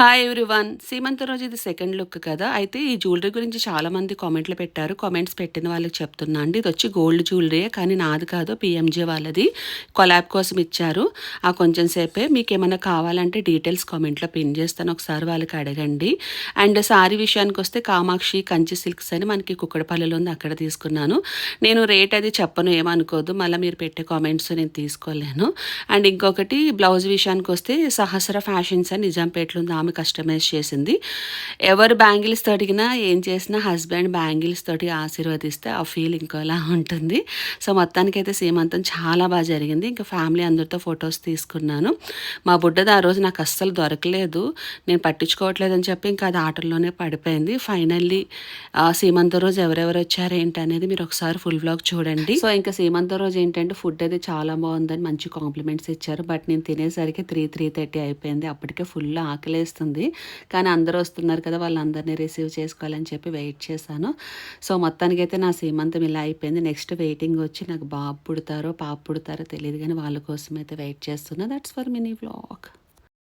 Hi everyone. సీమంత రోజు ఇది second look కదా! అయితే ఈ జ్యువెలరీ గురించి చాలామంది కామెంట్లు పెట్టారు. కామెంట్స్ పెట్టిన వాళ్ళకి చెప్తున్నా అండి. ఇదొచ్చి గోల్డ్ జ్యువెలరీయే కానీ నాది కాదు, పీఎంజే వాళ్ళది. కొలాబ్ కోసం ఇచ్చారు. ఆ కొంచెం సేపే మీకేమన్నా కావాలంటే డీటెయిల్స్ కామెంట్లో పిన్ చేస్తాను. ఒకసారి వాళ్ళకి అడగండి. అండ్ సారీ విషయానికొస్తే కామాక్షి కంచి సిల్క్స్ అని మనకి కుక్కడపల్లిలో ఉంది, అక్కడ తీసుకున్నాను. నేను రేట్ అది చెప్పను, ఏమనుకోద్దు. మళ్ళీ మీరు పెట్టే కామెంట్స్ నేను తీసుకోలేను. అండ్ ఇంకొకటి బ్లౌజ్ విషయానికొస్తే సహస్ర ఫ్యాషన్స్ అని నిజాంపేటలో ఉంది, ఆమె కస్టమైజ్ చేసింది. ఎవరు బ్యాంగిల్స్ అడిగినా ఏం చేసినా హస్బెండ్ బ్యాంగిల్స్ తోటి ఆశీర్వదిస్తే ఆ ఫీల్ ఇంకోలా ఉంటుంది. సో మొత్తానికైతే సీమంతం చాలా బాగా జరిగింది. ఇంకా ఫ్యామిలీ అందరితో ఫొటోస్ తీసుకున్నాను. మా బుడ్డది ఆ రోజు నాకు అస్సలు దొరకలేదు, నేను పట్టించుకోవట్లేదని చెప్పి ఇంకా అది ఆటల్లోనే పడిపోయింది. ఫైనల్లీ సీమంతం రోజు ఎవరెవరు వచ్చారు ఏంటి అనేది మీరు ఒకసారి ఫుల్ వ్లాగ్ చూడండి. సో ఇంకా సీమంతం రోజు ఏంటంటే ఫుడ్ అది చాలా బాగుందని మంచి కాంప్లిమెంట్స్ ఇచ్చారు. బట్ నేను తినేసరికి 3:30 అయిపోయింది. అప్పటికే ఫుల్ ఆకలేస్తుంది. కానీ అందరూ వస్తున్నారు కదా, వాళ్ళందరినీ రిసీవ్ చేసుకోవాలని చెప్పి వెయిట్ చేశాను. సో మొత్తానికైతే నా సీమంతం ఇలా అయిపోయింది. నెక్స్ట్ వెయిటింగ్ వచ్చి నాకు బాబు పుడతారో పాప పుడతారో తెలియదు, కానీ వాళ్ళ కోసం అయితే వెయిట్ చేస్తున్నా. That's for mini vlog.